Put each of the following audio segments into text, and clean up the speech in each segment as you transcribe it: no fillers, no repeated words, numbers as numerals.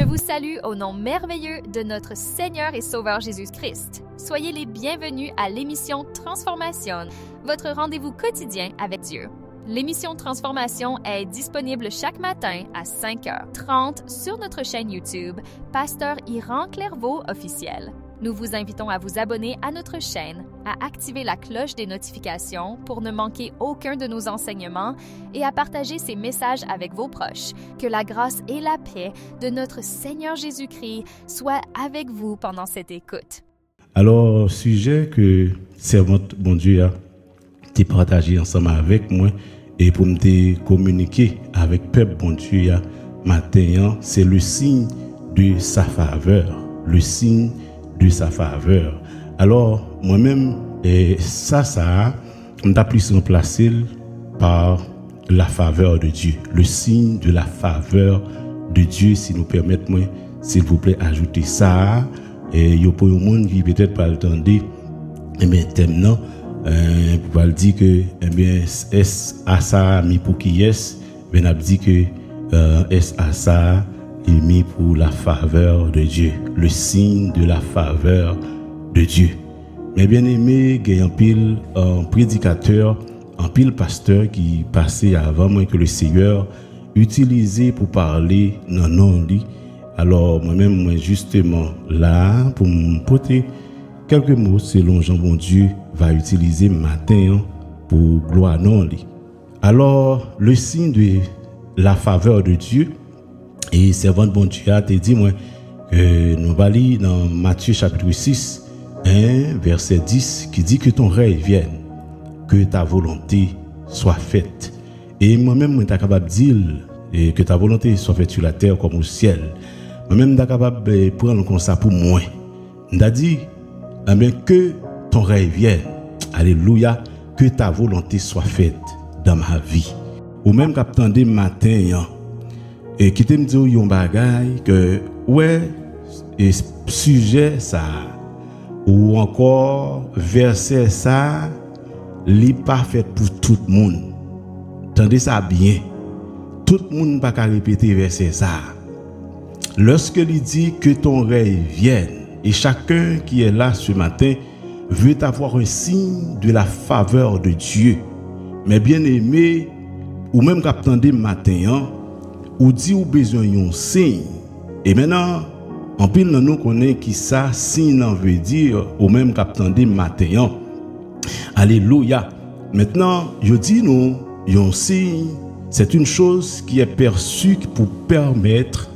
Je vous salue au nom merveilleux de notre Seigneur et Sauveur Jésus-Christ. Soyez les bienvenus à l'émission Transformation, votre rendez-vous quotidien avec Dieu. L'émission Transformation est disponible chaque matin à 5h30 sur notre chaîne YouTube, Pasteur Iran Clairvaux officiel. Nous vous invitons à vous abonner à notre chaîne, à activer la cloche des notifications pour ne manquer aucun de nos enseignements et à partager ces messages avec vos proches. Que la grâce et la paix de notre Seigneur Jésus-Christ soient avec vous pendant cette écoute. Alors, sujet que servante bon Dieu a partagé ensemble avec moi et pour me communiquer avec peuple bon Dieu matin, c'est le signe de sa faveur, le signe de sa faveur. Alors, moi-même, ça, on a plus remplacé par la faveur de Dieu, le signe de la faveur de Dieu, si nous permettez, moi, s'il vous plaît, ajouter ça. Et il y a pour le monde qui peut-être pas attendre, mais maintenant, pour pas dire que, est-ce à ça, mis pour qui est, ben, a dit que, est-ce à ça, il mis pour la faveur de Dieu, le signe de la faveur de Dieu. Mais bien aimé, il y a un pile prédicateur, un pile pasteur qui passait avant moi que le Seigneur utilisait pour parler dans non dit. Alors moi-même, moi justement là pour me porter quelques mots selon Jean bon Dieu va utiliser matin pour gloire non dit. Alors le signe de la faveur de Dieu. Et servante bon Dieu a te dit moi que nous allons lire dans Matthieu chapitre 6, verset 10 qui dit que ton règne vienne, que ta volonté soit faite. Et moi-même, je suis capable de dire que ta volonté soit faite sur la terre comme au ciel. Moi-même, je suis capable de prendre comme ça pour moi. Je dit que ton règne vienne. Alléluia, que ta volonté soit faite dans ma vie. Ou même quand tu matin, et qui te me dit yon bagay que ouais et sujet ça ou encore verset ça li pas fait pour tout le monde. Tendez ça bien. Tout le monde pas qu'à répéter verset ça. Lorsque il dit que ton règne vienne et chacun qui est là ce matin veut avoir un signe de la faveur de Dieu. Mais bien aimé ou même qu'attendez matin ou dit ou besoin d'un signe. Et maintenant, en pile nous connaît qui ça signe veut dire ou même qu'attendez matin. Alléluia. Maintenant, je dis nous un signe, c'est une chose qui est perçue pour permettre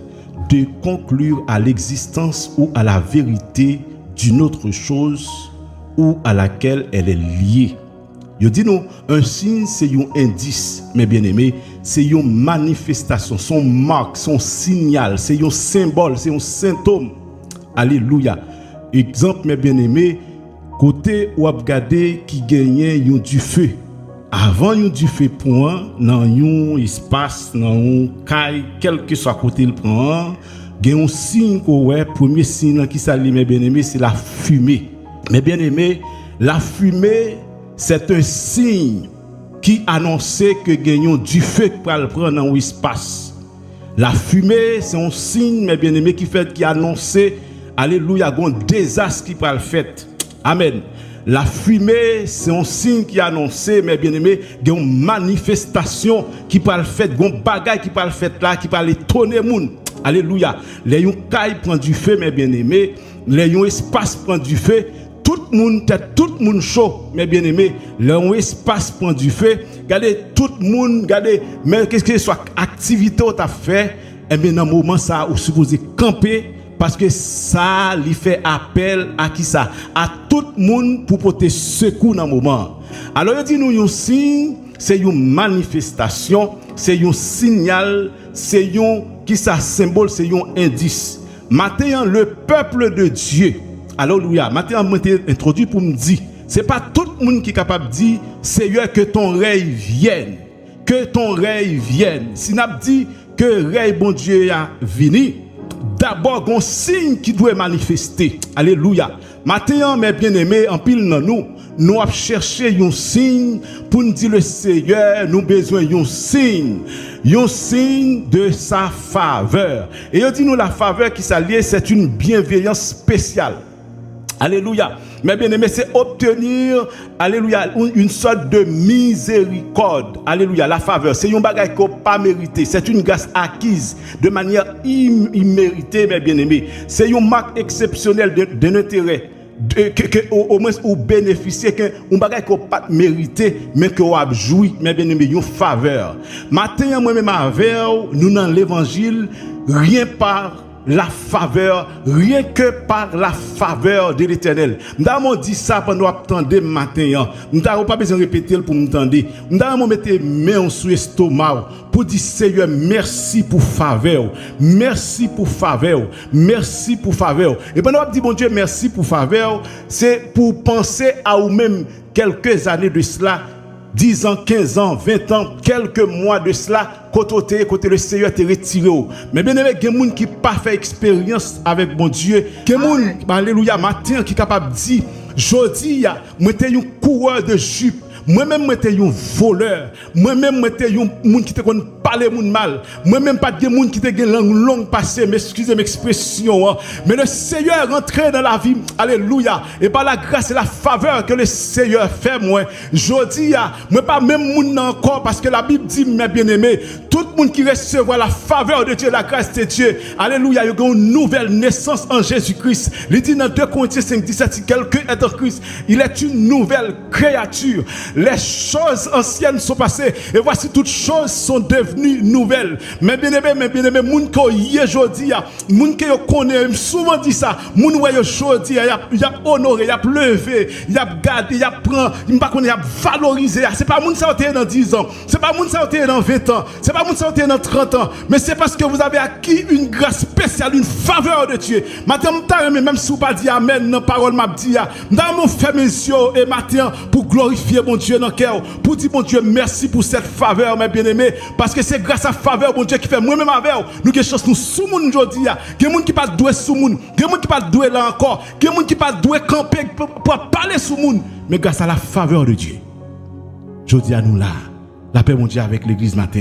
de conclure à l'existence ou à la vérité d'une autre chose ou à laquelle elle est liée. Je dis nous, un signe c'est un indice, mes bien-aimés, c'est une manifestation, son marque, son signal, c'est un symbole, c'est un symptôme. Alléluia. Exemple, mes bien-aimés, côté où vous regardez qui gagnait du feu. Avant du feu point, dans un espace, dans un caille, quel que soit côté le prend, il y a un signe que premier signe qui s'allume, mes bien-aimés, c'est la fumée. Mes bien-aimés, la fumée, c'est un signe qui annonçait que gagnons du feu pour le prendre dans l'espace. La fumée, c'est un signe, mes bien-aimés, qui annonçait, alléluia, un désastre qui va le faire. Amen. La fumée, c'est un signe qui annonçait, mes bien-aimés, une manifestation qui va le faire, un bagage qui va le faire là, qui va étonner les gens. Alléluia. Les gens caille prend du feu, mes bien-aimés, les gens espace prend du feu. Tout le monde chaud, mes bien-aimés, leur espace prend du feu. Regardez, tout le monde, regardez, mais qu'est-ce que soit activité que tu as fait, et bien dans le moment ça, vous supposez camper, parce que ça lui fait appel à qui ça? À tout le monde pour porter secours dans le moment. Alors, il dit nous, un signe, c'est une manifestation, c'est un signal, c'est un qui ça symbole, c'est un indice. Maintenant, le peuple de Dieu. Alléluia. Maintenant, je m'ai introduit pour me dire, ce n'est pas tout le monde qui est capable de dire, Seigneur, que ton règne vienne. Que ton règne vienne. Si nous dit que le règne bon Dieu a venu, d'abord, un signe qui doit manifester. Alléluia. Maintenant, mes bien-aimés, en pile dans nous avons cherché un signe pour nous dire le Seigneur, nous avons besoin d'un signe de sa faveur. Et on dit nous la faveur qui s'allie, c'est une bienveillance spéciale. Alléluia. Mais bien aimé, c'est obtenir, alléluia, une sorte de miséricorde. Alléluia, la faveur. C'est un bagage qu'on n'a pas mérité. C'est une grâce acquise de manière imméritée, mes bien aimés. C'est une marque exceptionnelle d'un intérêt. Au moins, ou bénéficier d'un bagage qu'on n'a pas mérité, mais qu'on a joui, mes bien aimés, une faveur. Maintenant, moi-même, avec nous, dans l'évangile, rien par la faveur, rien que par la faveur de l'Éternel. Nous avons dit ça pendant attendre matin. Nous n'avons pas besoin de répéter pour nous entendre. Nous avons mettre main sur l'estomac pour dire Seigneur, merci pour faveur. Merci pour faveur. Merci pour faveur. Et pendant qu'on dit bon Dieu, merci pour faveur, c'est pour penser à vous-même quelques années de cela. 10 ans, 15 ans, 20 ans, quelques mois de cela, côté le Seigneur te retiré. Mais bien aimé, il y a des gens qui n'ont pas fait expérience avec mon Dieu. Il y a des gens, alléluia, matin, qui sont capables de dire, jodi, moi, je suis un coureur de jupe. Moi-même, je suis un voleur. Moi-même, je suis un monde qui te connaît parler mal. Moi-même, pas de monde qui te une langue longue passée. Mais excusez mon expression. Mais le Seigneur est rentré dans la vie. Alléluia. Et par la grâce et la faveur que le Seigneur fait, moi, je dis, moi, pas même monde encore. Parce que la Bible dit, mes bien-aimés, tout le monde qui recevra la faveur de Dieu, la grâce de Dieu. Alléluia. Il y a une nouvelle naissance en Jésus-Christ. Il dit dans 2 Corinthiens 5, 17, si quelqu'un est en Christ, il est une nouvelle créature. Les choses anciennes sont passées et voici toutes choses sont devenues nouvelles. Mais bien aimé, moun ko yé jodi ya, moun ke yo connaît souvent dit ça, moun wè yo jodi ya, y a honoré, y a levé, y a gardé, y a prend, y pas connaît, y a valorisé. C'est pas moun ça dans 10 ans, c'est pas moun ça dans 20 ans, c'est pas moun ça dans 30 ans, mais c'est parce que vous avez acquis une grâce spéciale, une faveur de Dieu. Maintenant, même si vous pas dit amen dans parole m'a dit ya, dans fait mes yeux et matin pour glorifier mon Dieu dans cœur, pour dire mon Dieu merci pour cette faveur mes bien-aimés, parce que c'est grâce à faveur mon Dieu qui fait moi-même avec nous que chance nous sous moun jodi ya, que moun qui pas doué sous moun, que moun qui pas doué là encore, que moun qui pas doué camper pour parler sous moun, mais grâce à la faveur de Dieu. Jodi à nous là, la paix mon Dieu avec l'église matin.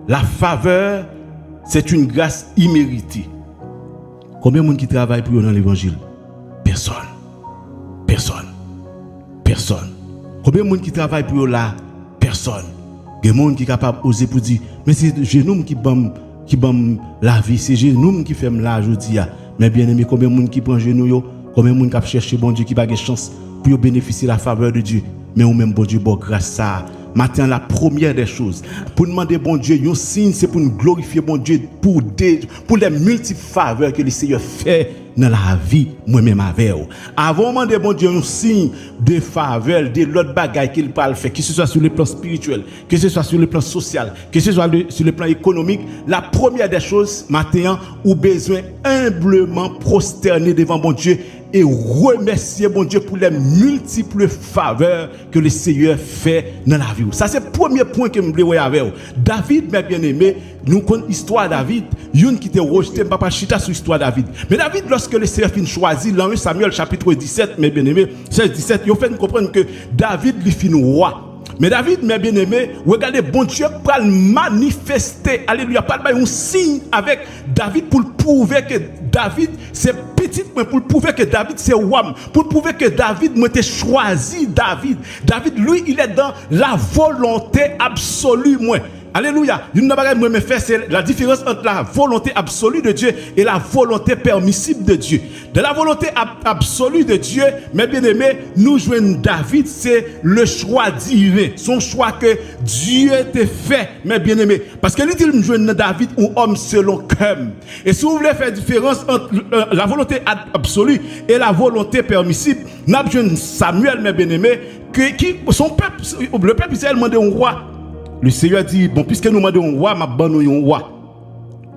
La faveur, c'est une grâce imméritée. Combien de monde qui travaille pour eux dans l'évangile? Personne. Personne. Personne. Combien de monde qui travaille pour eux là? Personne. Il y a des gens qui sont capables d'oser pour dire, mais c'est nous qui bam la vie, c'est nous qui faisons la aujourd'hui. Mais bien aimé, combien de monde qui prend genou, combien de monde qui cherche bon Dieu qui n'a pas de chance pour bénéficier de la faveur de Dieu. Mais ou même bon Dieu, bon grâce à maintenant, la première des choses, pour demander bon Dieu, un signe, c'est pour nous glorifier bon Dieu pour les multiples faveurs que le Seigneur fait dans la vie, moi-même avec vous. Avant de demander bon Dieu un signe de faveur, de l'autre bagaille qu'il parle faire, que ce soit sur le plan spirituel, que ce soit sur le plan social, que ce soit sur le plan économique, la première des choses, maintenant, ou besoin humblement prosterner devant bon Dieu et remercier bon Dieu pour les multiples faveurs que le Seigneur fait dans la vie. Ça, c'est le premier point que je voulais voir avec vous. David, mes bien-aimés, nous connaissons l'histoire de David. Une qui était rejeté, papa chita sur l'histoire de David. Mais David, lorsque le Seigneur fin choisi, dans 1 Samuel chapitre 17, mes bien-aimés, 16-17, il fait nous comprendre que David lui fin roi. Mais David, mes bien-aimés, regardez, bon Dieu pour manifester, alléluia, pas un signe avec David pour prouver que David, c'est petit, mais pour prouver que David, c'est roi, pour prouver que David m'a choisi David. David, lui, il est dans la volonté absolue, moi. Alléluia. Une chose que je faire, c'est la différence entre la volonté absolue de Dieu et la volonté permissible de Dieu. De la volonté absolue de Dieu, mes bien-aimés, nous jouons David, c'est le choix divin. Son choix que Dieu t'a fait, mes bien-aimés. Parce que lui, nous jouons David ou homme selon cœur. Et si vous voulez faire différence entre la volonté absolue et la volonté permissible, nous jouons Samuel, mes bien-aimés, qui son peuple, le peuple Israël demandé un roi. Le Seigneur dit, bon, puisque nous demandons un roi, nous avons un roi.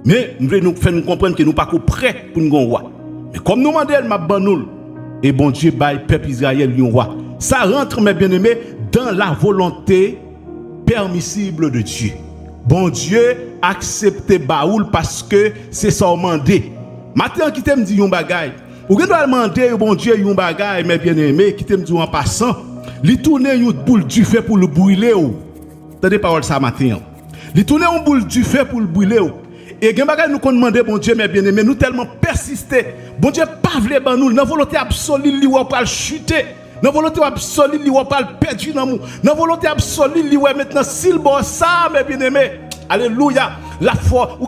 Mais nous voulons nous faire comprendre que nous ne sommes pas prêts pour nous un roi. Mais comme nous demandons, et bon Dieu, le peuple Israël, un roi. Ça rentre, mes bien-aimés, dans la volonté permissible de Dieu. Bon Dieu accepte Baoul parce que c'est son mandat. Maintenant, qui t'aime dit un bagage. Ou que doit demander au bon Dieu un bagage mes bien-aimés qui t'aime en passant, li tourner une boule du feu pour le brûler ou. Tendez parole ça matin. Li tourner une boule du feu pour le brûler ou. Et gen bagage nous qu'on demander bon Dieu mes bien-aimés, nous tellement persister. Bon Dieu pas vle ban nous, dans volonté absolue li ou pas chuter. Dans volonté absolue li ou pas perdre dans nous. Dans volonté absolue li ou maintenant s'il bon ça mes bien-aimés. Alléluia. La foi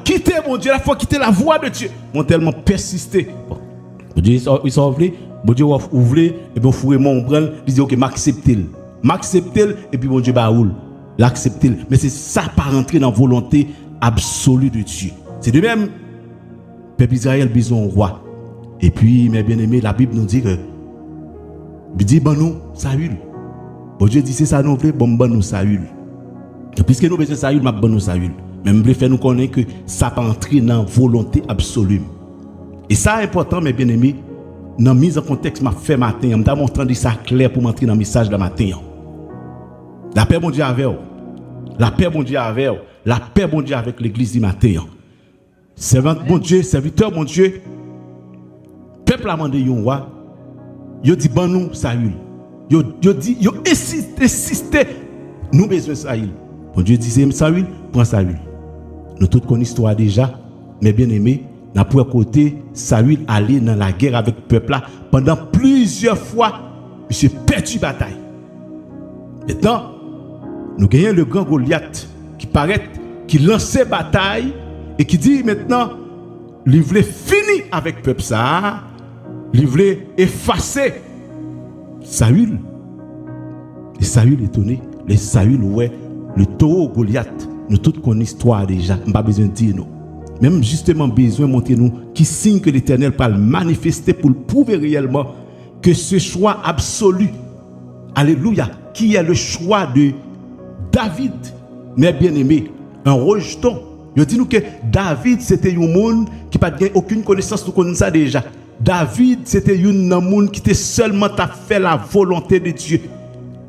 quitter mon Dieu, la foi quitter la voie de Dieu. Ont tellement persisté. Bon Dieu, ils sont ouvrés. Bon Dieu, ouvrir, et bien, faut vraiment prendre, il dit, ok, m'accepter. M'accepter, et puis bon Dieu, baoul. L'accepter. Mais c'est ça, pas rentrer dans la volonté absolue de Dieu. C'est de même, peuple Israël, besoin roi. Et puis, mes bien-aimés, la Bible nous dit que, il dit, bon, nous, Saül. Bon Dieu dit, c'est ça, nous voulons, bon, nous, Saül. Et puisque nous besoin Saül, m'a bon nous Saül. Mais je faire nous connaître que ça pas entrer dans la volonté absolue. Et ça est important, mes bien-aimés, dans la mise en contexte m'a fait matin, je m'a montré ça clair pour m'entrer dans le message de matin. La paix bon Dieu avec vous. La paix bon Dieu avec vous. La paix bon Dieu avec l'église du matin. Servant bon Dieu, serviteur bon Dieu. Peuple a demandé un roi. Yo dit bon nous Saül. Yo dit yo insisté nous besoin Saül. Bon Dieu disait, Saül, prends Saül. Nous tous connaissons l'histoire déjà, mais bien aimé, n'a pour côté, Saül allait dans la guerre avec le peuple là, pendant plusieurs fois, il a perdu la bataille. Maintenant, nous gagnons le grand Goliath qui paraît, qui lançait bataille et qui dit maintenant, il voulait finir avec le peuple ça, il voulait effacer Saül. Et Saül est étonné, les Saül, ouais. Le taureau Goliath, nous tous connaissons l'histoire déjà, pas besoin de dire nous. Même justement besoin de montrer nous qui signe que l'Éternel parle manifester pour prouver réellement que ce choix absolu, alléluia, qui est le choix de David, mes bien-aimés, un rejeton. Je dis nous que David c'était un monde qui n'a pas aucune connaissance, nous connaissons ça déjà. David c'était un monde qui était seulement à faire la volonté de Dieu.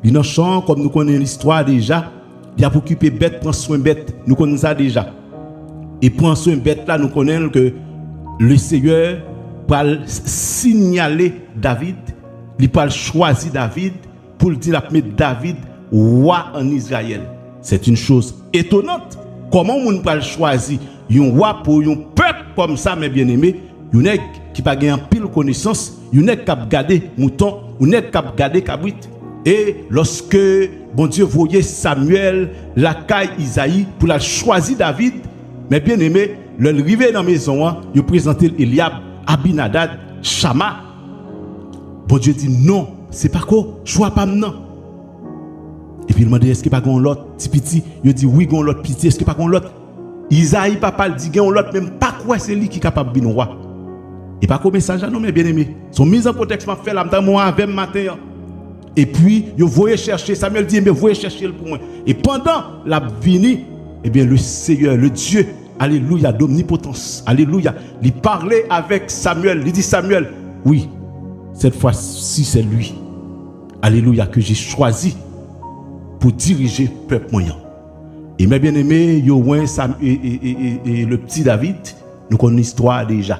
Il chant comme nous connaissons l'histoire déjà. Il a occupé bête, prend soin bête. Nous connaissons ça déjà. Et prend soin bête là, nous connaissons que le Seigneur va signaler David. Il va choisir David pour dire la mettre David roi en Israël. C'est une chose étonnante. Comment on peut choisir un roi pour un peuple comme ça, mes bien-aimés? Il y a qui n'a pas pile connaissance. Il y a qui a gardé mouton. Il y a qui a gardé cabrit. Et lorsque bon Dieu voyait Samuel, la caille Isaïe, pour la choisir David, mais bien aimé, le arrivé dans la maison, il présentait Eliab, Abinadad, Shama. Bon Dieu dit non, c'est pas quoi, choix pas maintenant. Et puis il demandait est-ce qu'il n'y a pas l'autre petit, il dit oui, il y a l'autre petit, est-ce qu'il n'y a pas l'autre? Isaïe, papa, dit il y a l'autre, même pas quoi c'est lui qui est capable de bien roi. Et pas quoi message, non, mais bien aimé. Son mise en contexte m'a fait là, moi avec matin. Et puis, vous voyez chercher, Samuel dit, mais vous voyez chercher pour moi. Et pendant la venue, eh bien, le Seigneur, le Dieu, alléluia, d'omnipotence, alléluia, il parlait avec Samuel, il dit, Samuel, oui, cette fois-ci, c'est lui, alléluia, que j'ai choisi pour diriger le peuple moyen. Et mes bien-aimés, et le petit David, nous connaissons l'histoire déjà.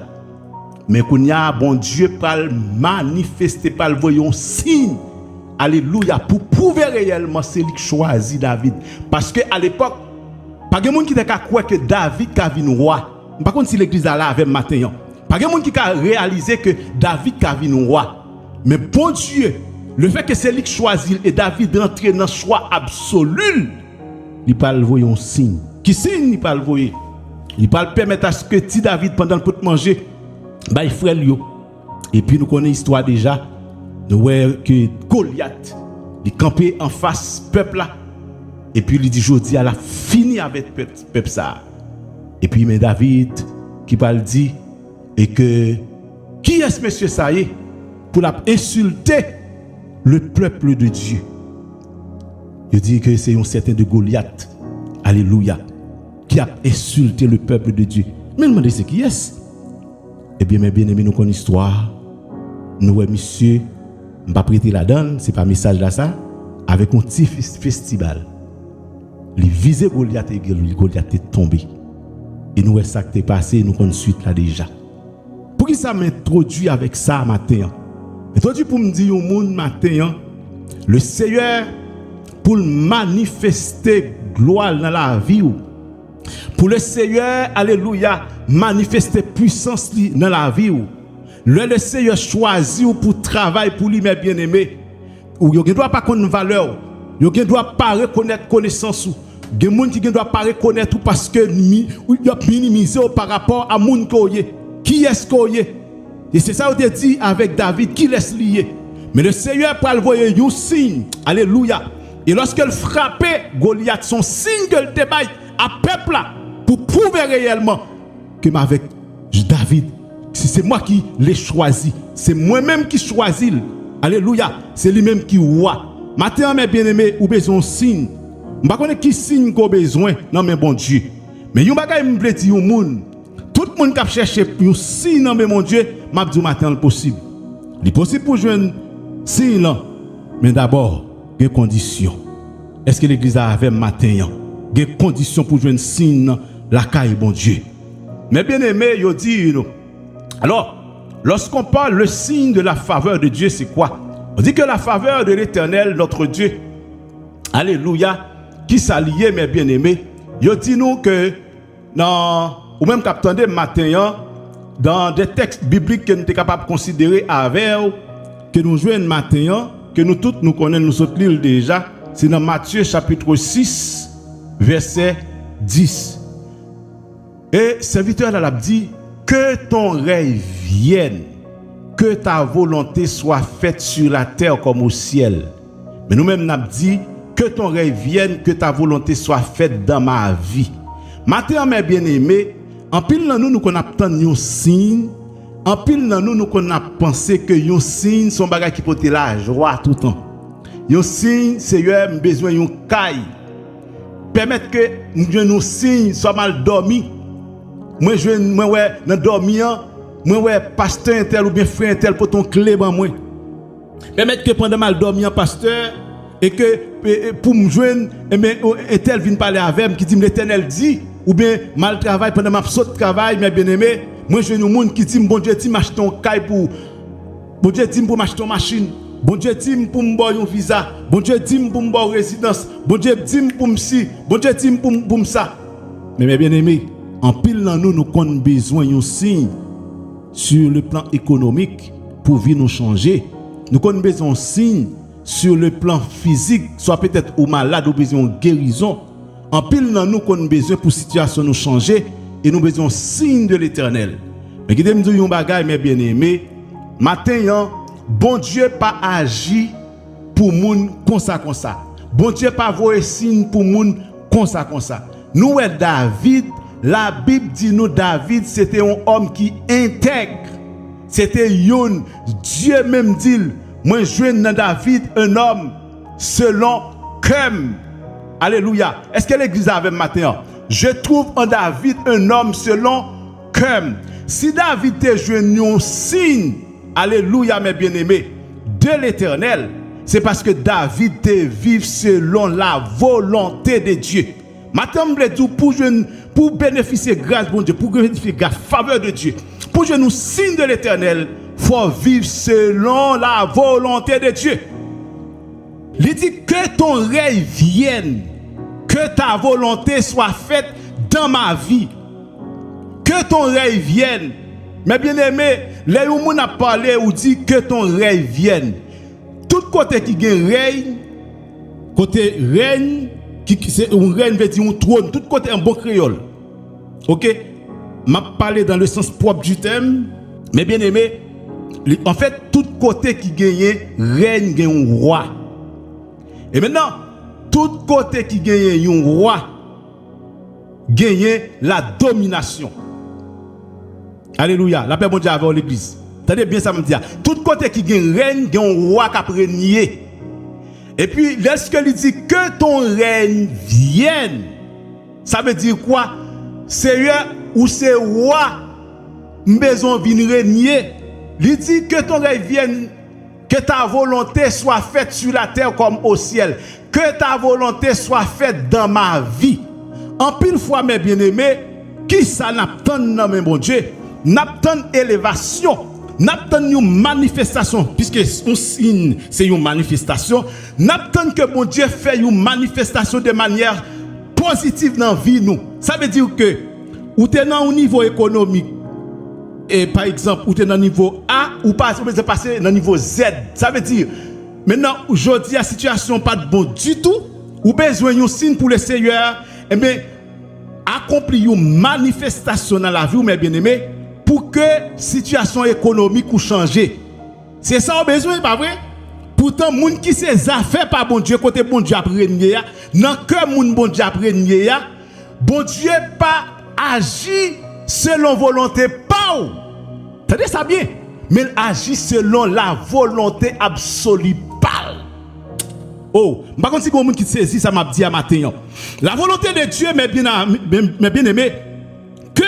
Mais qu'on y a, bon Dieu, pas manifester, pas le voyons signe. Alléluia, pour prouver réellement c'est lui qui choisit David. Parce qu'à l'époque, pas de monde qui t'a croire que David a vu roi. Par contre, si l'église là avait matin, pas de monde qui a réalisé que David a vu roi. Mais bon Dieu, le fait que c'est lui qui choisit et David rentre dans le choix absolu, il parle voyer un signe. Qui signe il parle voyer? Il parle permettre à ce que petit David pendant le pot de manger, bah il frère lui. Et puis nous connaissons l'histoire déjà. Nous voyons que Goliath, il campait en face peuple là. Et puis il dit, je dis, elle a fini avec peuple ça. Et puis mais David, qui parle dit, et que, qui est ce monsieur ça y est, pour insulter le peuple de Dieu? Il dit que c'est un certain de Goliath, alléluia, qui a insulté le peuple de Dieu. Mais demandez c'est qui est-ce? Eh bien, mes bien-aimés, nous connaissons l'histoire. Nous, monsieur, je ne vais pas prêter la donne, ce n'est pas un message là ça, avec un petit festival. Il visait Goliath et Goliath est tombé. Et nous, ça qui est passé, nous connaissons suite là déjà. Pour qui ça m'introduit avec ça matin? Introduit pour me dire au monde matin, le Seigneur pour manifester gloire dans la vie. Pour le Seigneur, alléluia, manifester puissance dans la vie. Le Seigneur choisit pour travailler pour lui, mes bien-aimés. Ou il ne doit pas connaître valeur. Il ne doit pas reconnaître connaissance. Il y a des gens qui ne doivent pas reconnaître parce que il a minimisé par rapport à moun qui est-ce qu'il est. Et c'est ça qu'on a dit avec David, qui laisse lier. Mais le Seigneur pour envoyer un signe. Alléluia. Et lorsqu'elle frappait Goliath, son signe qu'elle débaille à peuple là, pour prouver réellement que avec David, c'est moi qui l'ai choisi. C'est moi-même qui choisis. Alléluia. C'est lui-même qui roi. Maintenant, mes bien-aimés, vous avez besoin de signe. Je ne sais pas qui signe qu'on a besoin. Non, mais bon Dieu. Mais il y a un bagage qui me dit au monde. Tout le monde qui cherche un signe, non, mais mon Dieu, je dis matin le possible. Il est possible pour jouer un signe là. Mais d'abord, il y a des conditions. Est-ce que l'église a avec matin? Il y a des conditions pour jouer un signe la caille, bon Dieu. Mais bien aimé, il dit, alors, lorsqu'on parle le signe de la faveur de Dieu, c'est quoi? On dit que la faveur de l'Éternel, notre Dieu, alléluia, qui s'allie, mes bien-aimés, il dit nous que dans, ou même qu'attendez matin, dans des textes bibliques que nous sommes capables de considérer avec, que nous jouons matin, que nous tous nous connaissons, nous autres l'île déjà, c'est dans Matthieu chapitre 6, verset 10. Et serviteur là dit, que ton règne vienne, que ta volonté soit faite sur la terre comme au ciel. Mais nous-mêmes nous avons dit, que ton règne vienne, que ta volonté soit faite dans ma vie. Maintenant, mes bien-aimés, en pile dans nous qu'on attend un signe, en pile dans nous qu'on a pensé que un signe son bagage qui porte la joie tout le temps. Un signe, Seigneur, nous besoin d'un caille. Permettre que nous signe soit mal dormi. Moi ouais dans dormir, moi ouais pasteur intel ou bien frère intel pour ton clé ban moi. Permettre que pendant mal dormir pasteur et que pour me joindre et tel vient parler avec moi qui dit l'Éternel dit ou bien mal travail pendant ma saute travail mes bien-aimés, moi je un monde qui dit bon Dieu dit m'acheter un caille pour bon Dieu dit pour m'acheter une machine, bon Dieu dit pour me boire un visa, bon Dieu dit pour me boire résidence, bon Dieu dit pour me ci, bon Dieu dit pour me ça. Mais mes bien-aimés, en pile dans nous avons besoin d'un signe sur le plan économique pour vivre nous changer. Nous avons besoin d'un signe sur le plan physique, soit peut-être ou malade ou besoin de guérison. En pile dans nous avons besoin pour situation nous changer et nous avons besoin d'un signe de l'Éternel. Mais qui me dit un bagage mes bien-aimés, matin bon Dieu pas agi pour moun comme ça. Bon Dieu pas voyer signe pour moun comme ça. Nous David, la Bible dit nous David c'était un homme qui intègre. C'était Yon, Dieu même dit, moi je dans David un homme selon comme. Alléluia. Est-ce que l'église avait matin? Je trouve en David un homme selon comme. Si David te joué un signe, alléluia mes bien-aimés, de l'Éternel, c'est parce que David te vit selon la volonté de Dieu. Maintenant, pour bénéficier de grâce de Dieu, pour bénéficier de la faveur de Dieu, pour jouer nous signe de l'Éternel, il faut vivre selon la volonté de Dieu. Il dit que ton règne vienne, que ta volonté soit faite dans ma vie. Que ton règne vienne. Mais bien aimé, les gens a parlé ou dit que ton règne vienne. Tout côté qui gagne règne, côté règne, c'est un règne veut dire un trône, tout côté un bon créole. OK? M'a parlé dans le sens propre du thème, mais bien aimé, en fait tout côté qui gagne règne gagne un roi. Et maintenant, tout côté qui gagne un roi gagne la domination. Alléluia. La paix bon Dieu avec l'église. Attendez bien ça me dit. Tout côté qui gagne règne, gagne un roi qui a régné. Et puis, lorsque il dit que ton règne vienne, ça veut dire quoi? Seigneur ou c'est roi, maison vienne régner. Il dit que ton règne vienne, que ta volonté soit faite sur la terre comme au ciel. Que ta volonté soit faite dans ma vie. En pile fois, mes bien-aimés, qui ça n'attend dans mon bon Dieu? n'attend élévation, n'attend une manifestation, puisque un signe, c'est une manifestation, n'attend que mon Dieu fait une manifestation de manière positive dans la vie nous. Ça veut dire que, ou tu es dans un niveau économique, et par exemple, ou tu es dans le niveau A, ou pas, ou tu es passé dans le niveau Z. Ça veut dire, maintenant, aujourd'hui, la situation n'est pas de bon du tout, ou besoin d'un signe pour le Seigneur, eh bien, accomplir une manifestation dans la vie, mes bien-aimés, pour que la situation économique ou changer. C'est ça qu'on a besoin, pas vrai? Pourtant, les gens qui se affaires par bon Dieu, côté bon Dieu après nier, dans que moun bon Dieu après nier, bon Dieu pas agit selon volonté pas. Tenez ça bien, mais il agit selon la volonté absolue pas. Oh, par contre si quelqu'un qui saisit ça m'a dit à matin. La volonté de Dieu, mes bien-aimés, que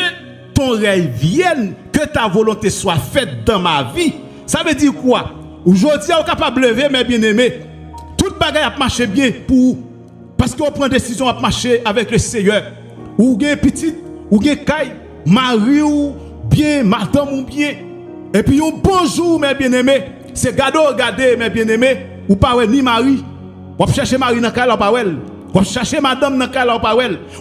ton rêve vienne, que ta volonté soit faite dans ma vie. Ça veut dire quoi? Aujourd'hui, on est capable de lever, mes bien-aimés. Toute bagaille a marché bien parce qu'on prend décision à marcher avec le Seigneur. Ou bien petit, ou bien caille, mari ou bien, madame ou bien. Et puis un bonjour, mes bien-aimés. C'est regarder, mes bien-aimés, ou pas ni mari. Ou chercher mari dans le cas, ou chercher madame dans le cas,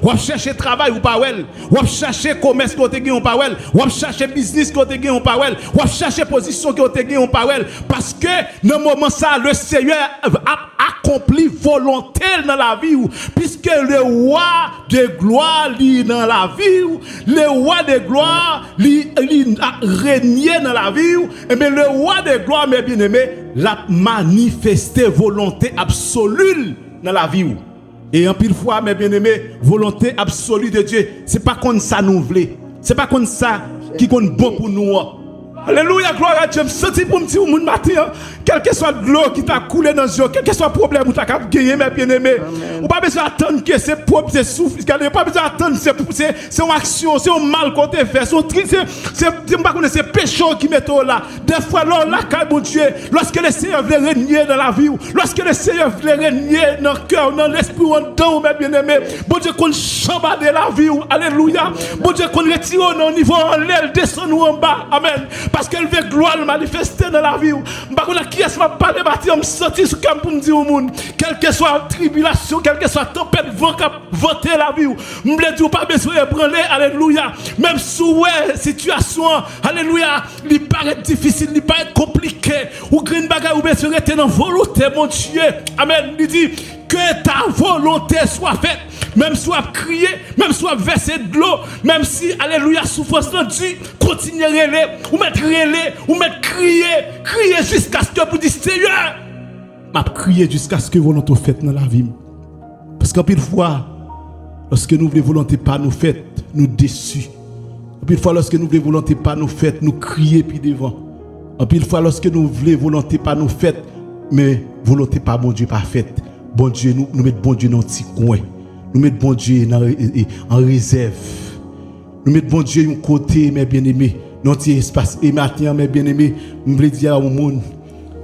ou chercher travail ou pas, ou chercher commerce côté ou pas, ou chercher business côté ou pas, ou chercher position côté ou pas, parce que dans le moment ça le Seigneur a accompli volonté dans la vie, puisque le roi de gloire est dans la vie, le roi de gloire a régné dans la vie, et bien le roi de gloire, mes bien-aimés, l'a manifesté volonté absolue dans la vie. Et en pile fois, mes bien-aimés, volonté absolue de Dieu, c'est pas comme ça nous voulons. C'est pas comme ça qui compte bon pour nous. Alléluia, gloire à Dieu. Je me sens pour me dire au monde matin, quel que soit l'eau qui t'a coulé dans les yeux, quel que soit le problème que tu as gagné, mes bien-aimés, ou pas besoin d'attendre que c'est propre, c'est souffle, pas besoin d'attendre, c'est une action, c'est un mal qu'on te fait, c'est péché qui met là. Des fois, là, mon Dieu, lorsque le Seigneur veut régner dans la vie, lorsque le Seigneur veut régner dans le cœur, dans l'esprit, dans mes bien-aimés, bon Dieu, qu'on chambade la vie, alléluia, bon Dieu, qu'on retire au niveau en l'aile, descend nous en bas, amen. Parce qu'elle veut gloire manifester dans la vie. Qui est-ce qui va parler, je me sentir sur le pour me dire au monde, quelle que soit la tribulation, quelle que soit la tempête, voter la vie. Je me dis, pas besoin de prendre, alléluia. Même sous la situation, alléluia, il paraît difficile, il paraît compliqué. Ou green bagay ou besoin de dans volonté, mon Dieu. Amen. Il dit, que ta volonté soit faite. Même si on a crié, même si on a versé de l'eau, même si, alléluia, souffrance de Dieu, continuez à relais, ou mettre relais, ou mettre crier jusqu'à ce que vous dites, Seigneur, m'a crié jusqu'à ce que volonté faite dans la vie. Parce qu'en pile fois, lorsque nous voulons volonté pas nous faite, nous déçus. En pile fois, lorsque nous voulons volonté pas nous faite, nous crier puis devant. En pile fois, lorsque nous voulons volonté pas nous faite, mais volonté pas bon Dieu pas faite. Bon Dieu, nous mettons bon Dieu dans un petit coin. Nous mettons bon Dieu en réserve. Nous mettons bon Dieu de côté, mes bien-aimés, dans un petit espace. Et maintenant, mes bien-aimés, je veux dire au monde,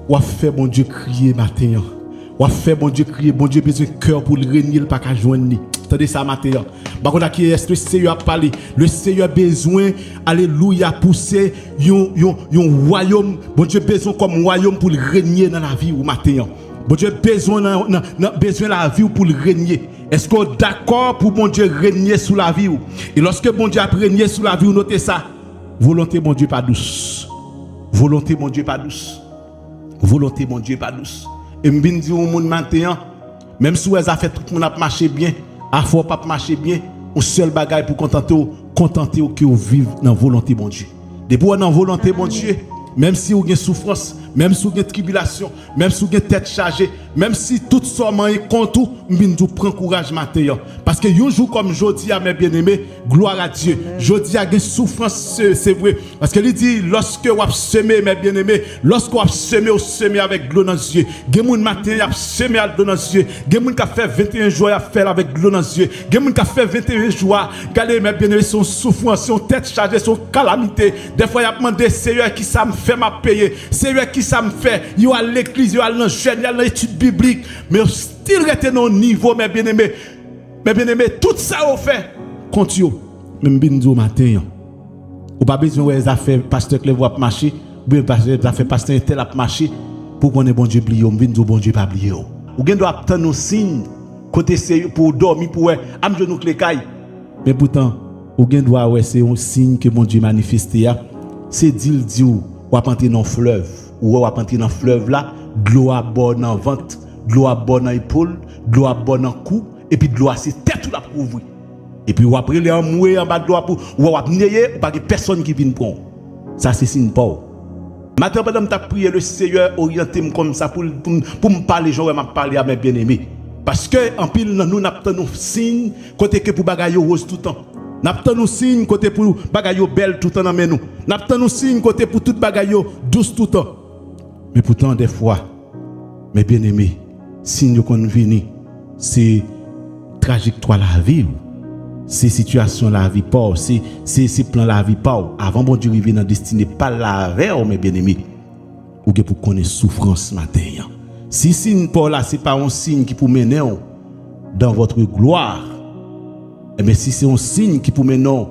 on va faire bon Dieu crier maintenant. On va faire bon Dieu crier. Bon Dieu a besoin de cœur pour le régner, pas qu'à joindre. Attendez ça maintenant. Par contre, qui est le Seigneur a parlé? Le Seigneur a besoin, alléluia, pousser un royaume. Bon Dieu a besoin comme royaume pour le régner dans la vie ou maintenant. Bon Dieu a besoin de la vie pour le régner. Est-ce qu'on est d'accord pour bon Dieu régner sous la vie? Et lorsque bon Dieu a régné sous la vie, vous notez ça. Volonté mon Dieu pas douce. Volonté mon Dieu pas douce. Volonté mon Dieu pas douce. Et je me dis au monde maintenant, même si vous avez fait tout le monde a marché bien, à fois pas marcher bien, un seul bagage pour contenter que vous vivez dans volonté mon Dieu. Depuis dans volonté mon Dieu, même si vous avez souffrance, même si vous avez tribulation, même si vous avez tête chargée, même si tout ça est contre tout, je prends courage maintenant. Parce que un jour comme jeudi à mes bien-aimés, gloire à Dieu. Jeudi a des souffrances, c'est vrai. Parce que il dit, lorsque vous avez semé, mes bien-aimés, lorsque vous avez semé, vous semez avec de l'eau dans les yeux. Il y a des gens matin, ils ont semé avec de l'eau dans les yeux. Il y a des gens qui ont fait 21 jours, ils ont fait avec de l'eau dans les yeux. Il y a des gens qui ont fait 21 jours. Regardez, mes bien-aimés, son souffrance, son tête chargée, son calamité. Des fois, il y a demandé, Seigneur, qui ça me fait m'a payer. Seigneur, qui ça me fait? Il y a l'église, il y a dans jeune, il y a dans l'étude biblique. Mais still rester dans le niveau, mes bien-aimés. Mes bien-aimés, tout ça on fait contre vous. Même bien au matin, Ou pas besoin ouais ça fait pasteur Clévois marcher, bien ça fait pasteur tel a marcher pour qu'on ait bon Dieu oublié, on vient dire bon Dieu pas oublié. Ou gen doit attendre nos signes côté sérieux pour dormir pour am genou les cailles. Mais pourtant, ou gen doit ouais c'est un signe que mon Dieu manifesté a, c'est dit ou entrer dans fleuve, ou entrer dans fleuve là, de l'eau à bord dans ventre, de l'eau à bord dans épaule, de l'eau à bord dans cou et puis de l'eau c'est tête tout la couvrir. Et puis ou après les mourir en bas de l'eau pour ou nyer, pas personne qui vient prendre. Ça c'est signe pas. Maintenant pendant que prié le Seigneur orienté comme ça pour me parler, j'aurais m'a parler à mes bien-aimés. Parce que en pile nous n'avons nos signes côté que pour bagaille rose tout le temps. N'avons nos signes côté pour bagaille belle tout le temps dans nous. N'avons nos signes côté pour toute bagaille douce tout le temps. Mais pourtant des fois mes bien-aimés, signes qu'on vient c'est trajectoire la vie. C'est situation la vie pas, c'est plan la vie pas. Avant bon Dieu arriver dans destinée pas la vers mes bien-aimés. Ou que pour connaître souffrance matin. Si signe pas là, c'est pas un signe qui pour mener dans votre gloire. Et mais si c'est un signe qui pour mener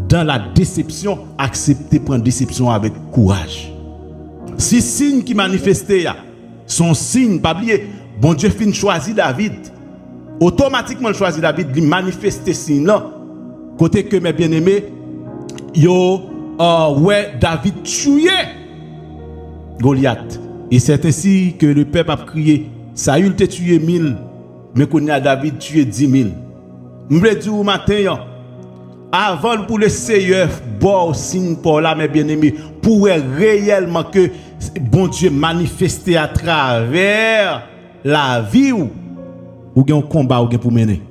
dans la déception, acceptez prendre déception avec courage. Si signe qui manifesté son signe, pas oublier, bon Dieu fin choisi David. Automatiquement choisi David lui manifester signe là côté que mes bien-aimés yo ouais David tué Goliath et c'est ainsi que le peuple a crié Saül t'a tué 1000 mais qu'on a David tué 10 000. M'vle dire au matin avant pour le Seigneur bon signe pour là mes bien-aimés pour réellement que bon Dieu manifester à travers la vie ou gen un combat ou gen pour mener.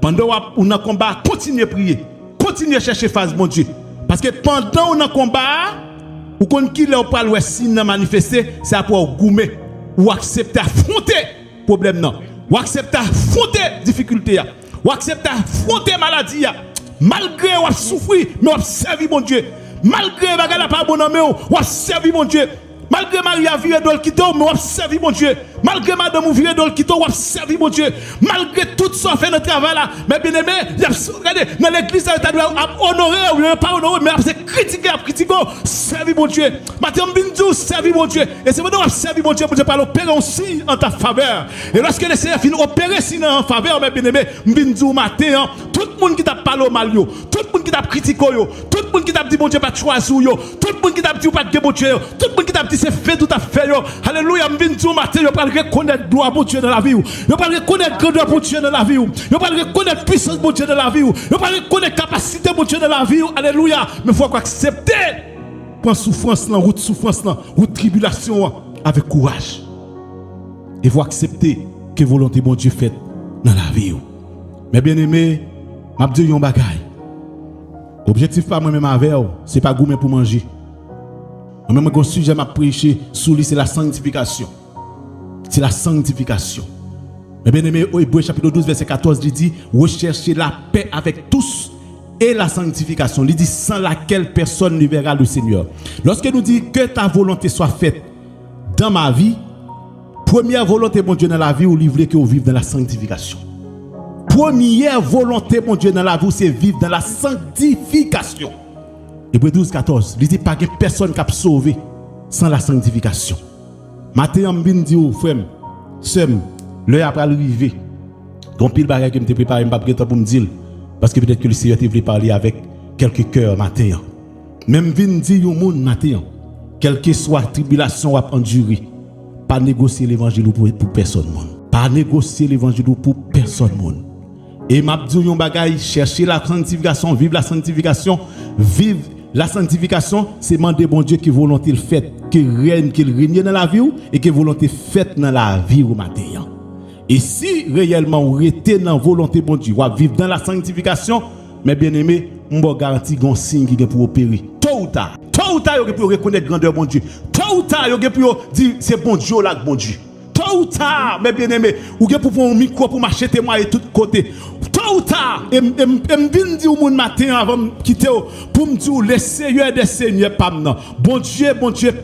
Pendant on a combat, continuez à prier, continuez à chercher face mon Dieu. Parce que pendant on a combat, ou qu'on qui leur parle ou signe manifester, c'est pour goumer ou accepter affronter problème non. Ou accepter affronter difficulté ou accepter affronter maladie malgré ou souffrir mais ou servir mon Dieu. Malgré bagala pas bon mais ou servir mon Dieu. Malgré Maria vire dans le quito, mais on servi mon Dieu. Malgré madame ou vire dans le quito, on servi mon Dieu. Malgré tout ça fait notre travail là, mais bien aimé, regardez, dans l'église ça doit honorer ou pas honorer, mais c'est critiquer, servi mon Dieu. Maintenant on servi mon Dieu. Et c'est maintenant on servi mon Dieu pour pas opérer un signe en ta faveur. Et lorsque le Seigneur finit opérer signe en faveur, mais bien aimé, m'binzou matin, tout le monde qui t'a parlé au mal yo, tout le monde qui t'a critiqué yo, tout le monde qui t'a dit mon Dieu pas choisir yo, tout le monde qui t'a dit pas de bon Dieu, tout le monde qui t'a dit c'est fait tout à fait yo. Alléluia, m'binzou matin, yo pas reconnaître gloire pour Dieu dans la vie. Yo pas reconnaître grandeur pour Dieu dans la vie. Yo pas reconnaître puissance pour Dieu dans la vie. Yo pas reconnaître capacité pour Dieu dans la vie. Alléluia, mais faut accepter prendre souffrance là, route souffrance là, route tribulation avec courage. Et faut accepter que volonté bon Dieu faite dans la vie. Mais bien aimé, m'a dit yon bagay. Objectif pas moi même avec, c'est pas gourmet pour manger. Même un sujet m'a prêché sous lui c'est la sanctification. C'est la sanctification. Mais bien aimé, au Hébreux chapitre 12 verset 14 il dit recherchez la paix avec tous et la sanctification. Il dit sans laquelle personne ne verra le Seigneur. Lorsque nous dit que ta volonté soit faite dans ma vie, première volonté mon Dieu dans la vie ou livrer que vous vivez dans la sanctification. Première volonté mon Dieu dans la vie c'est vivre dans la sanctification. Hébreux 12 14 il dit pas que personne qui a sauvé sans la sanctification. Matin je viens dire frère, sem, l'heure après arriver. Gon pile bagage que me préparé m'pas prêt pour me dire parce que peut-être que le Seigneur te voulait parler avec quelques cœurs matin. Même viens dire au monde matin, quelle que soit tribulation à endurer, pas négocier l'évangile pour personne monde. Pas négocier l'évangile pour personne monde. Et m'a dit yon bagay chercher la sanctification, vivre la sanctification, vivre la sanctification, c'est demander bon Dieu que volonté le fait, que règne, qu'il règne dans la vie et que volonté faite dans la vie au matin. Et si réellement on rete dans volonté bon Dieu, on vivre dans la sanctification, mes bien-aimés, on va garantir un signe qui est pour opérer. Tôt ou tard, vous pour reconnaître grandeur bon Dieu. Tôt ou tard, vous pour dire c'est bon Dieu là, bon Dieu. Tôt ou tard, mes bien-aimés, vous pour prendre un micro pour marcher témoin de tous côtés. Tôt tôt ou tard, et me dire au monde matin avant de quitter pour me dire le Seigneur des Seigneurs pas maintenant. Bon Dieu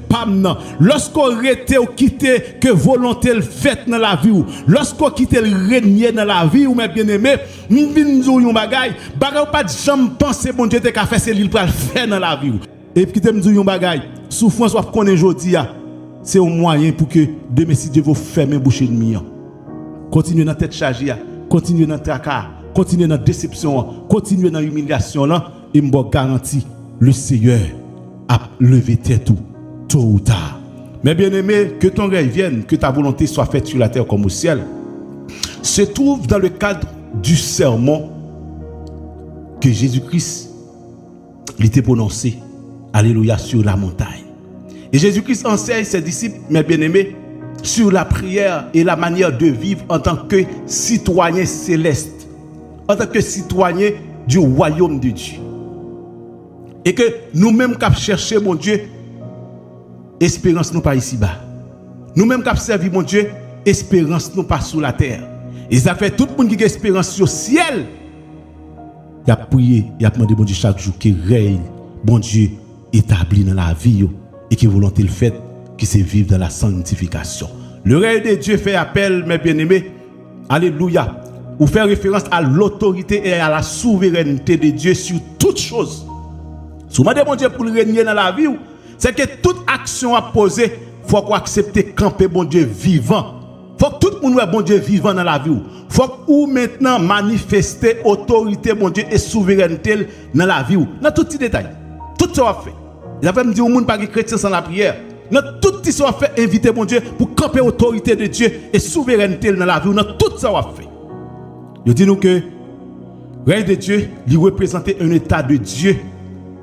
pas maintenant. Lorsqu'on arrête ou quitter que volonté le fait dans la vie ou lorsqu'on quitte le régner dans la vie ou mes bien-aimés, me vinn dire un bagay pas de jamais penser bon Dieu te ka faire c'est lui pour le faire dans la vie. Et puis me dire un bagay, souffrance ou connaît aujourd'hui c'est un moyen pour que demain si Dieu vous fermer bouche ennemi. Continuez dans tête chargée, continuez dans tracas, continuez dans déception, continuez dans humiliation là et me garantit le Seigneur a levé tête tout tôt ou tard. Mais bien aimé, que ton règne vienne, que ta volonté soit faite sur la terre comme au ciel, se trouve dans le cadre du sermon que Jésus-Christ l'était prononcé, alléluia, sur la montagne. Et Jésus-Christ enseigne ses disciples, mes bien-aimés, sur la prière et la manière de vivre en tant que citoyen céleste, en tant que citoyen du royaume de Dieu. Et que nous-mêmes qui cherchons, mon Dieu, espérance nous pas ici-bas. Nous-mêmes qui servons, mon Dieu, espérance nous pas sous la terre. Et ça fait tout le monde qui a espérance sur le ciel. Il a prié, il a demandé, bon Dieu, chaque jour qu'il règne, bon Dieu, établi dans la vie et qui volonté le fait, qui se vivre dans la sanctification. Le règne de Dieu fait appel, mes bien-aimés, alléluia, ou faire référence à l'autorité et à la souveraineté de Dieu sur toutes choses. Si vous demandez, mon Dieu, pour le régner dans la vie, c'est que toute action à poser, il faut qu'on accepte camper, bon Dieu, vivant. Il faut que tout le monde soit bon Dieu vivant dans la vie. Il faut que vous maintenant manifester autorité, bon Dieu, et souveraineté dans la vie. Dans tout petit détail. Tout ça va fait. Il a fait me dire au monde pas de chrétien sans la prière. Dans tout ça va fait inviter mon Dieu pour camper autorité de Dieu et souveraineté dans la vie. Dans tout ça va fait. Je dis nous que le règne de Dieu lui représente un état de Dieu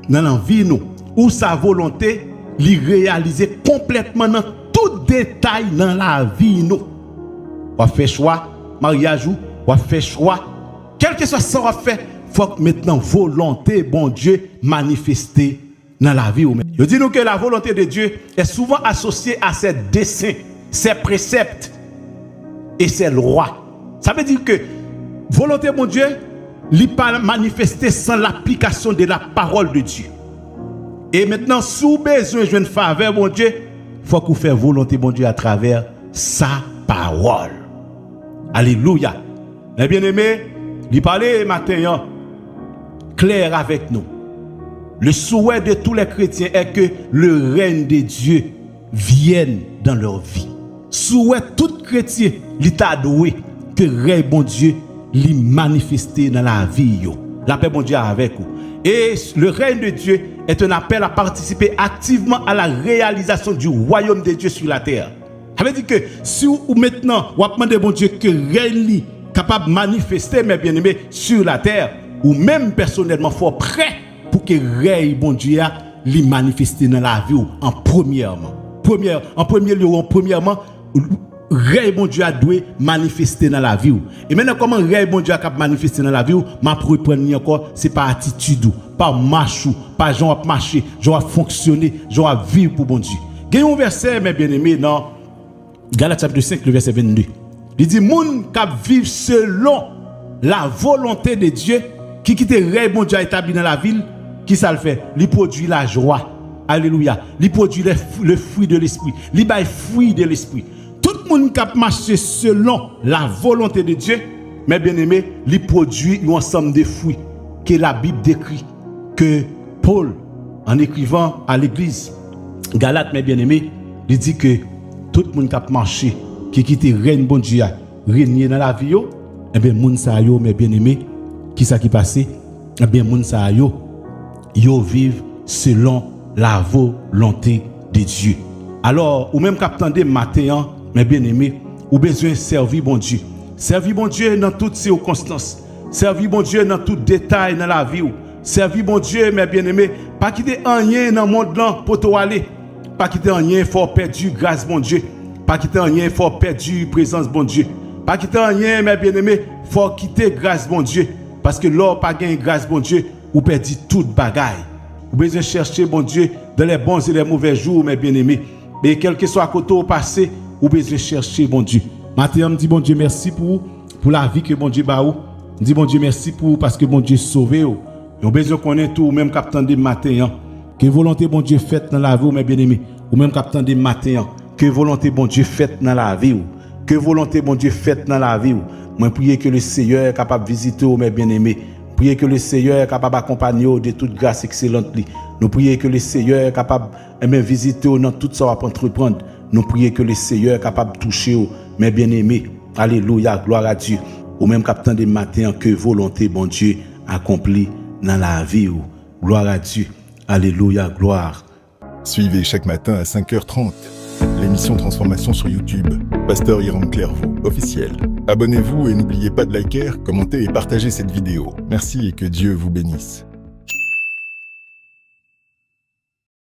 dans la vie nous où sa volonté lui réaliser complètement dans tout détail dans la vie nous. On fait choix mariage ou on fait choix quel que soit ça on fait, faut que maintenant volonté bon Dieu manifester dans la vie. Je dis nous que la volonté de Dieu est souvent associée à ses desseins, ses préceptes et ses lois. Ça veut dire que volonté bon Dieu n'est pas manifestée sans l'application de la parole de Dieu. Et maintenant, sous besoin de faveur bon Dieu, il faut qu'on fasse volonté bon Dieu à travers sa parole. Alléluia. Mais bien aimé, il parlait matin clair avec nous. Le souhait de tous les chrétiens est que le règne de Dieu vienne dans leur vie. Souhait tout chrétien, il t'a doué que le règne bon Dieu lui manifester dans la vie. La paix bon Dieu avec vous. Et le règne de Dieu est un appel à participer activement à la réalisation du royaume de Dieu sur la terre. Ça veut dire que si vous maintenant vous demandez bon Dieu que le règne capable de manifester, mes bien-aimés, sur la terre, ou même personnellement, il faut prêt pour que le règne bon Dieu lui manifester dans la vie en premièrement. En premier lieu, le règne bon Dieu a dû manifester dans la vie. Et maintenant, comment le règne bon Dieu a manifester dans la vie, ma prendre encore, c'est pas attitude, pas marche, pas genre à marcher, genre à fonctionner, genre à vivre pour bon Dieu. Il y a un verset, mes bien-aimés, dans Galates chapitre 5, le verset 22. Il dit, moun qui vivent selon la volonté de Dieu, qui quitte le règne bon Dieu établi dans la ville, qui ça le fait? Il produit la joie. Alléluia. Il produit le fruit de l'esprit. Il bail fruit de l'esprit. Tout le monde qui marche selon la volonté de Dieu, mes bien-aimés, il produit un ensemble de fruits que la Bible décrit, que Paul, en écrivant à l'église, Galates, mes bien-aimés, il dit que tout le monde qui marche, qui quitte le règne bon Dieu, régner dans la vie, eh bien, moun sa yo, mes bien-aimés, qui ça qui passe? Eh bien, moun sa yo vivent selon la volonté de Dieu. Alors, ou même qu'attendez matin, mes bien-aimés, ou besoin servir bon Dieu. Servir bon Dieu dans toutes circonstances. Servir bon Dieu dans tout détail dans la vie. Servir bon Dieu, mes bien-aimés, pas quitter rien dans le monde là pour te aller. Pas quitter rien, faut perdre grâce bon Dieu. Pas quitter rien, faut perdre présence bon Dieu. Pas quitter rien, mes bien-aimés, faut quitter grâce bon Dieu. Parce que l'or pas gagne grâce bon Dieu, ou perdit toute bagaille. Ou besoin chercher bon Dieu dans les bons et les mauvais jours, mes bien-aimés. Et quel que soit côté au passé, ou besoin chercher bon Dieu. Maintenant, me dit bon Dieu merci pour la vie que bon Dieu ba ou. Dis bon Dieu merci pour parce que bon Dieu sauvé ou. Et on besoin connaître tout même capitaine de matin. Que volonté bon Dieu faite dans la vie mes bien-aimés. Ou même capitaine de matin. Que volonté bon Dieu faite dans la vie ou. Que volonté bon Dieu faite dans la vie ou. Moi prier que le Seigneur est capable de visiter mes bien-aimés. Prier que le Seigneur est capable d'accompagner de toute grâce excellente. Nous prions que le Seigneur est capable de visiter dans tout ça à entreprendre. Nous prions que le Seigneur est capable de toucher mes bien-aimés. Alléluia, gloire à Dieu. Ou même capitaine de matin que volonté bon Dieu accomplie dans la vie. Gloire à Dieu. Alléluia, gloire. Suivez chaque matin à 5h30 l'émission Transformation sur YouTube. Pasteur Hiram Clairvaux, officiel. Abonnez-vous et n'oubliez pas de liker, commenter et partager cette vidéo. Merci et que Dieu vous bénisse.